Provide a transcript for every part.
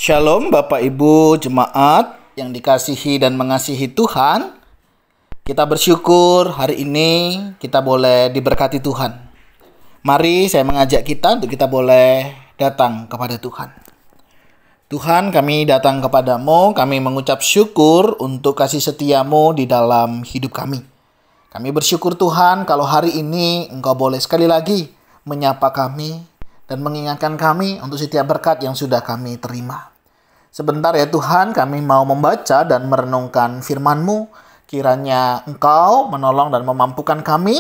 Shalom Bapak Ibu Jemaat yang dikasihi dan mengasihi Tuhan. Kita bersyukur hari ini kita boleh diberkati Tuhan. Mari saya mengajak kita untuk kita boleh datang kepada Tuhan. Tuhan, kami datang kepadamu, kami mengucap syukur untuk kasih setiamu di dalam hidup kami. Kami bersyukur Tuhan kalau hari ini Engkau boleh sekali lagi menyapa kami dan mengingatkan kami untuk setiap berkat yang sudah kami terima. Sebentar ya Tuhan, kami mau membaca dan merenungkan firman-Mu. Kiranya Engkau menolong dan memampukan kami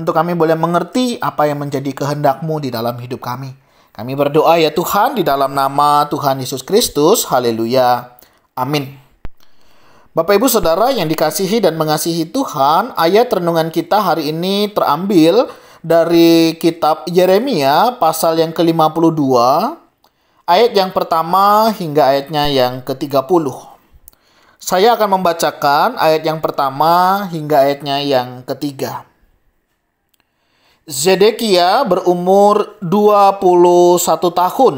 untuk kami boleh mengerti apa yang menjadi kehendak-Mu di dalam hidup kami. Kami berdoa ya Tuhan di dalam nama Tuhan Yesus Kristus. Haleluya. Amin. Bapak Ibu Saudara yang dikasihi dan mengasihi Tuhan, ayat renungan kita hari ini terambil dari kitab Yeremia pasal yang ke-52, ayat yang pertama hingga ayatnya yang ke-30. Saya akan membacakan ayat yang pertama hingga ayatnya yang ketiga. Zedekia berumur 21 tahun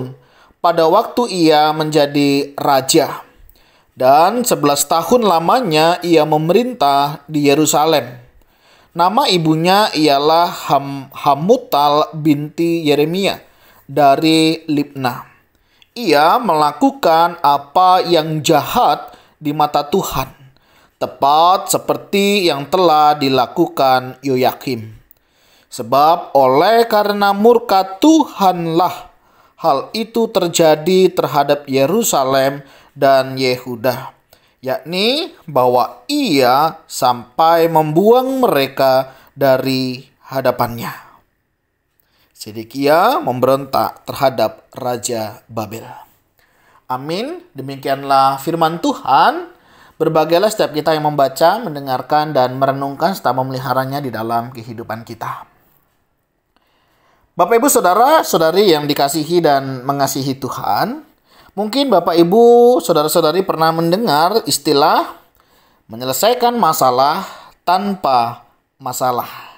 pada waktu ia menjadi raja, dan 11 tahun lamanya ia memerintah di Yerusalem. Nama ibunya ialah Hamutal binti Yeremia dari Libna. Ia melakukan apa yang jahat di mata Tuhan, tepat seperti yang telah dilakukan Yoyakim. Sebab oleh karena murka Tuhanlah hal itu terjadi terhadap Yerusalem dan Yehuda, yakni bahwa ia sampai membuang mereka dari hadapannya. Zedekia memberontak terhadap Raja Babel. Amin. Demikianlah firman Tuhan. Berbahagialah setiap kita yang membaca, mendengarkan, dan merenungkan serta memeliharanya di dalam kehidupan kita. Bapak Ibu Saudara-saudari yang dikasihi dan mengasihi Tuhan, mungkin Bapak Ibu, Saudara-saudari pernah mendengar istilah menyelesaikan masalah tanpa masalah.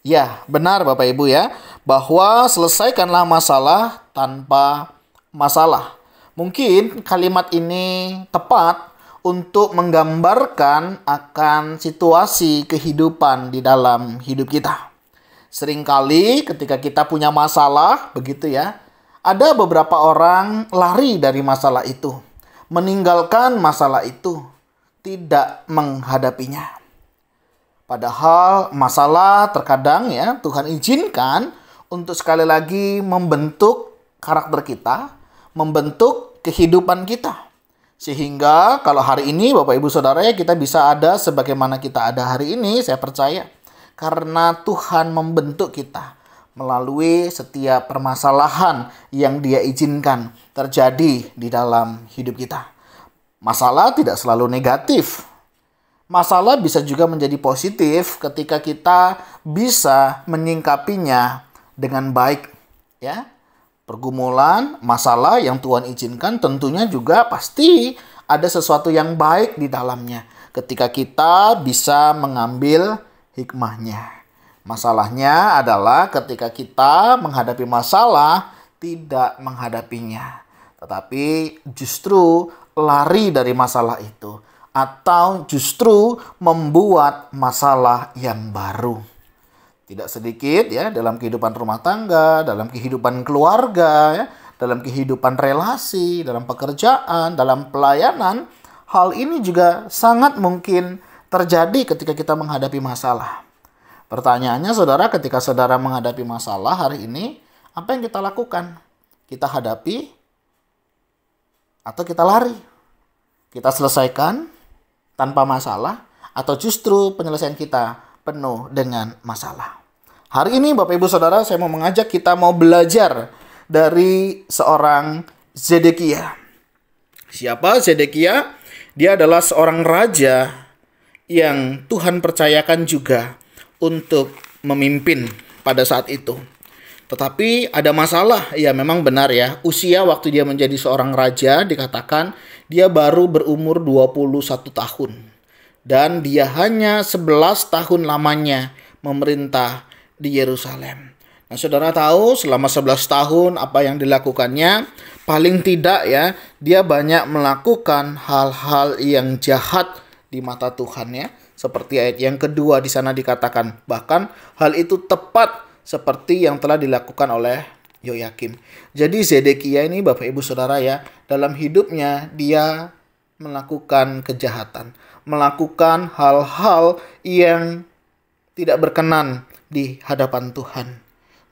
Ya, benar Bapak Ibu ya, bahwa selesaikanlah masalah tanpa masalah. Mungkin kalimat ini tepat untuk menggambarkan akan situasi kehidupan di dalam hidup kita. Seringkali ketika kita punya masalah, begitu ya, ada beberapa orang lari dari masalah itu, meninggalkan masalah itu, tidak menghadapinya. Padahal masalah terkadang ya Tuhan izinkan untuk sekali lagi membentuk karakter kita, membentuk kehidupan kita. Sehingga kalau hari ini Bapak Ibu Saudara ya kita bisa ada sebagaimana kita ada hari ini, saya percaya. Karena Tuhan membentuk kita melalui setiap permasalahan yang Dia izinkan terjadi di dalam hidup kita. Masalah tidak selalu negatif. Masalah bisa juga menjadi positif ketika kita bisa menyingkapinya dengan baik. Ya, pergumulan, masalah yang Tuhan izinkan tentunya juga pasti ada sesuatu yang baik di dalamnya. Ketika kita bisa mengambil hikmahnya. Masalahnya adalah ketika kita menghadapi masalah, tidak menghadapinya. Tetapi justru lari dari masalah itu. Atau justru membuat masalah yang baru. Tidak sedikit ya dalam kehidupan rumah tangga, dalam kehidupan keluarga, ya, dalam kehidupan relasi, dalam pekerjaan, dalam pelayanan. Hal ini juga sangat mungkin terjadi ketika kita menghadapi masalah. Pertanyaannya saudara, ketika saudara menghadapi masalah hari ini, apa yang kita lakukan? Kita hadapi atau kita lari? Kita selesaikan tanpa masalah atau justru penyelesaian kita penuh dengan masalah? Hari ini Bapak Ibu Saudara, saya mau mengajak kita mau belajar dari seorang Zedekia. Siapa Zedekia? Dia adalah seorang raja yang Tuhan percayakan juga untuk memimpin pada saat itu. Tetapi ada masalah, ya memang benar ya. Usia waktu dia menjadi seorang raja dikatakan dia baru berumur 21 tahun. Dan dia hanya 11 tahun lamanya memerintah di Yerusalem. Nah, saudara tahu selama 11 tahun apa yang dilakukannya? paling tidak ya, dia banyak melakukan hal-hal yang jahat di mata Tuhan ya. Seperti ayat yang kedua di sana dikatakan, bahkan hal itu tepat seperti yang telah dilakukan oleh Yoyakim. Jadi Zedekia ini Bapak Ibu Saudara ya, dalam hidupnya dia melakukan kejahatan, melakukan hal-hal yang tidak berkenan di hadapan Tuhan.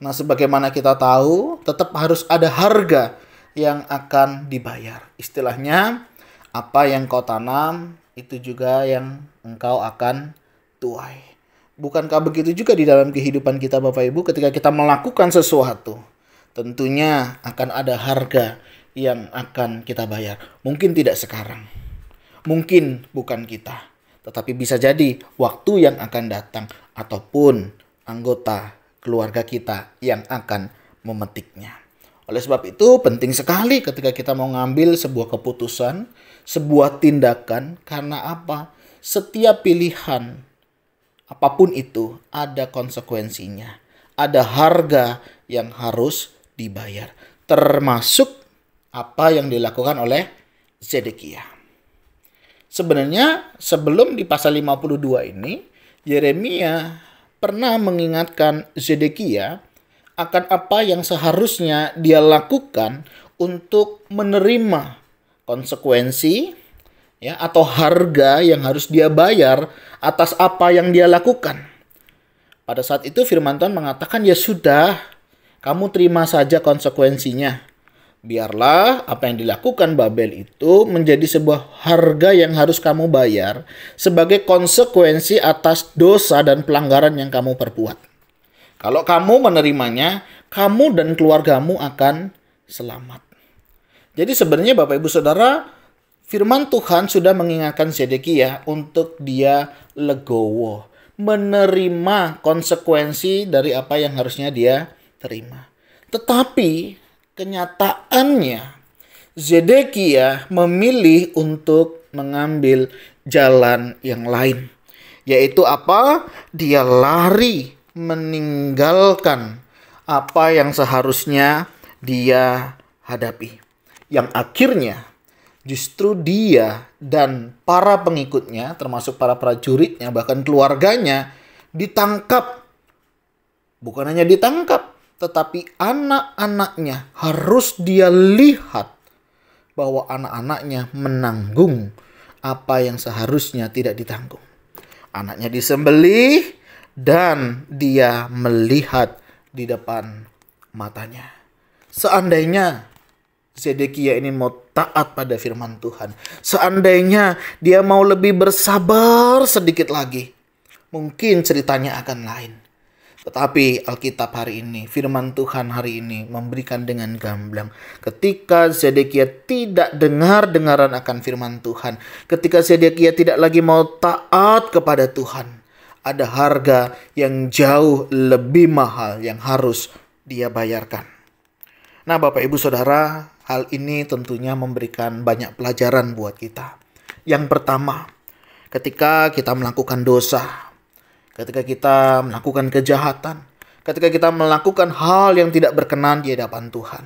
Nah, sebagaimana kita tahu, tetap harus ada harga yang akan dibayar. Istilahnya, apa yang kau tanam, itu juga yang engkau akan tuai. Bukankah begitu juga di dalam kehidupan kita Bapak Ibu, ketika kita melakukan sesuatu, tentunya akan ada harga yang akan kita bayar. Mungkin tidak sekarang, mungkin bukan kita, tetapi bisa jadi waktu yang akan datang, ataupun anggota keluarga kita yang akan memetiknya. Oleh sebab itu penting sekali ketika kita mau ngambil sebuah keputusan, sebuah tindakan, karena apa? Setiap pilihan apapun itu ada konsekuensinya. Ada harga yang harus dibayar. Termasuk apa yang dilakukan oleh Zedekia. Sebenarnya sebelum di pasal 52 ini, Yeremia pernah mengingatkan Zedekia akan apa yang seharusnya dia lakukan untuk menerima konsekuensi ya, atau harga yang harus dia bayar atas apa yang dia lakukan. Pada saat itu firman Tuhan mengatakan, ya sudah, kamu terima saja konsekuensinya. Biarlah apa yang dilakukan Babel itu menjadi sebuah harga yang harus kamu bayar sebagai konsekuensi atas dosa dan pelanggaran yang kamu perbuat. Kalau kamu menerimanya, kamu dan keluargamu akan selamat. Jadi sebenarnya Bapak Ibu Saudara, firman Tuhan sudah mengingatkan Zedekia untuk dia legowo, menerima konsekuensi dari apa yang harusnya dia terima. Tetapi kenyataannya, Zedekia memilih untuk mengambil jalan yang lain. Yaitu apa? Dia lari meninggalkan apa yang seharusnya dia hadapi. Yang akhirnya justru dia dan para pengikutnya, termasuk para prajuritnya, bahkan keluarganya, ditangkap. Bukan hanya ditangkap, tetapi anak-anaknya harus dia lihat bahwa anak-anaknya menanggung apa yang seharusnya tidak ditanggung. Anaknya disembelih dan dia melihat di depan matanya. Seandainya Zedekia ini mau taat pada firman Tuhan, seandainya dia mau lebih bersabar sedikit lagi, mungkin ceritanya akan lain. Tetapi Alkitab hari ini, firman Tuhan hari ini memberikan dengan gamblang. Ketika Zedekia tidak dengar-dengaran akan firman Tuhan, ketika Zedekia tidak lagi mau taat kepada Tuhan, ada harga yang jauh lebih mahal yang harus dia bayarkan. Nah, Bapak Ibu Saudara, hal ini tentunya memberikan banyak pelajaran buat kita. Yang pertama, ketika kita melakukan dosa, ketika kita melakukan kejahatan, ketika kita melakukan hal yang tidak berkenan di hadapan Tuhan,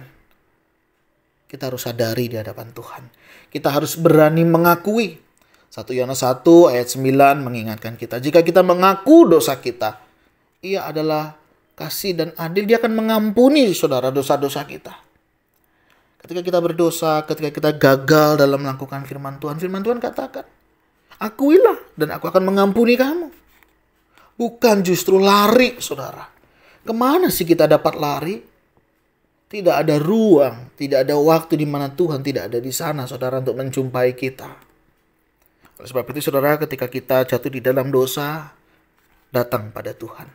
kita harus sadari di hadapan Tuhan. Kita harus berani mengakui. 1 Yohanes 1 ayat 9 mengingatkan kita, jika kita mengaku dosa kita, Ia adalah kasih dan adil, Dia akan mengampuni saudara dosa-dosa kita. Ketika kita berdosa, ketika kita gagal dalam melakukan firman Tuhan katakan, akuilah dan aku akan mengampuni kamu. Bukan justru lari, saudara. Kemana sih kita dapat lari? Tidak ada ruang, tidak ada waktu di mana Tuhan tidak ada di sana, saudara, untuk menjumpai kita. Oleh sebab itu, saudara, ketika kita jatuh di dalam dosa, datang pada Tuhan.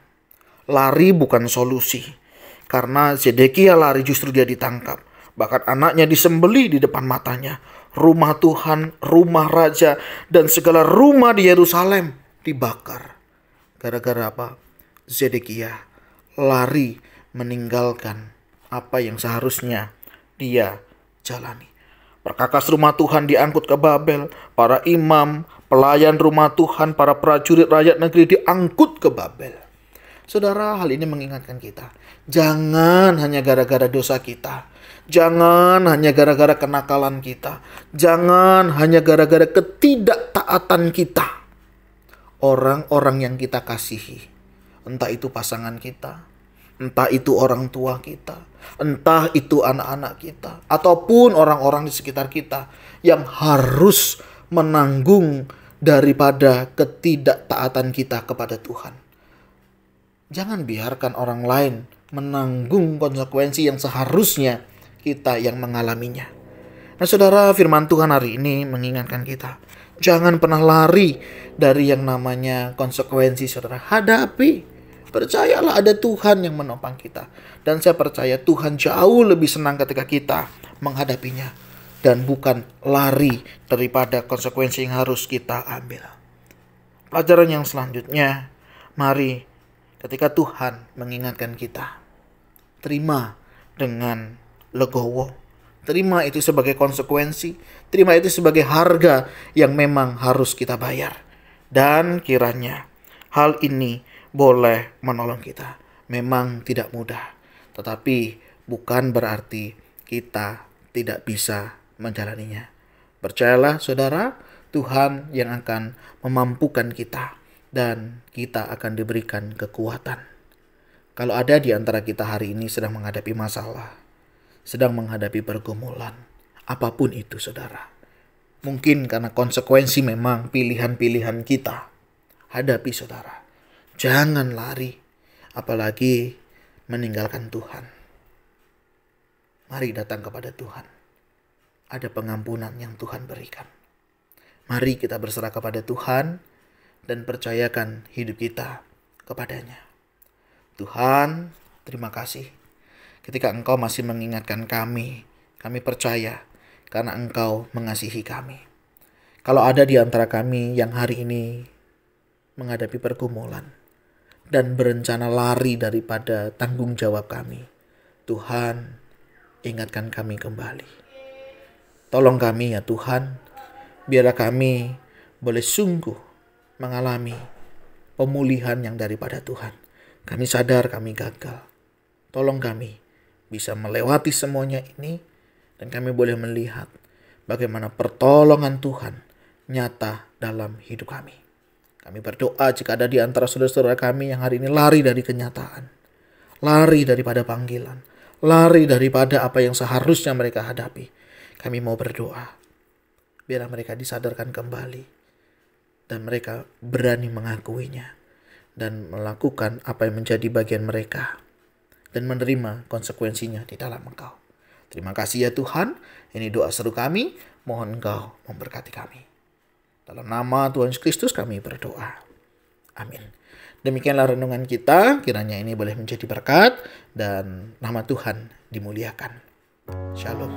Lari bukan solusi. Karena Zedekia lari justru dia ditangkap. Bahkan anaknya disembelih di depan matanya. Rumah Tuhan, rumah raja, dan segala rumah di Yerusalem dibakar. Gara-gara apa? Zedekia lari meninggalkan apa yang seharusnya dia jalani. Perkakas rumah Tuhan diangkut ke Babel. Para imam, pelayan rumah Tuhan, para prajurit rakyat negeri diangkut ke Babel. Saudara, hal ini mengingatkan kita. Jangan hanya gara-gara dosa kita. Jangan hanya gara-gara kenakalan kita. Jangan hanya gara-gara ketidaktaatan kita. Orang-orang yang kita kasihi, entah itu pasangan kita, entah itu orang tua kita, entah itu anak-anak kita, ataupun orang-orang di sekitar kita yang harus menanggung daripada ketidaktaatan kita kepada Tuhan. Jangan biarkan orang lain menanggung konsekuensi yang seharusnya kita yang mengalaminya. Nah saudara, firman Tuhan hari ini mengingatkan kita, jangan pernah lari dari yang namanya konsekuensi saudara. Hadapi. Percayalah ada Tuhan yang menopang kita. Dan saya percaya Tuhan jauh lebih senang ketika kita menghadapinya. Dan bukan lari daripada konsekuensi yang harus kita ambil. Pelajaran yang selanjutnya, mari ketika Tuhan mengingatkan kita, terima dengan legowo. Terima itu sebagai konsekuensi. Terima itu sebagai harga yang memang harus kita bayar. Dan kiranya hal ini boleh menolong kita. Memang tidak mudah, tetapi bukan berarti kita tidak bisa menjalaninya. Percayalah saudara, Tuhan yang akan memampukan kita dan kita akan diberikan kekuatan. Kalau ada di antara kita hari ini sedang menghadapi masalah, sedang menghadapi pergumulan, apapun itu saudara, mungkin karena konsekuensi memang pilihan-pilihan kita, hadapi saudara. Jangan lari, apalagi meninggalkan Tuhan. Mari datang kepada Tuhan. Ada pengampunan yang Tuhan berikan. Mari kita berserah kepada Tuhan dan percayakan hidup kita kepadanya. Tuhan, terima kasih. Ketika Engkau masih mengingatkan kami percaya karena Engkau mengasihi kami. Kalau ada di antara kami yang hari ini menghadapi pergumulan dan berencana lari daripada tanggung jawab kami, Tuhan, ingatkan kami kembali. Tolong kami ya Tuhan, biarlah kami boleh sungguh mengalami pemulihan yang daripada Tuhan. Kami sadar kami gagal. Tolong kami bisa melewati semuanya ini dan kami boleh melihat bagaimana pertolongan Tuhan nyata dalam hidup kami. Kami berdoa jika ada di antara saudara-saudara kami yang hari ini lari dari kenyataan, lari daripada panggilan, lari daripada apa yang seharusnya mereka hadapi. Kami mau berdoa, biarlah mereka disadarkan kembali dan mereka berani mengakuinya dan melakukan apa yang menjadi bagian mereka dan menerima konsekuensinya di dalam Engkau. Terima kasih ya Tuhan, ini doa seru kami, mohon Engkau memberkati kami. Dalam nama Tuhan Yesus Kristus kami berdoa. Amin. Demikianlah renungan kita, kiranya ini boleh menjadi berkat dan nama Tuhan dimuliakan. Shalom.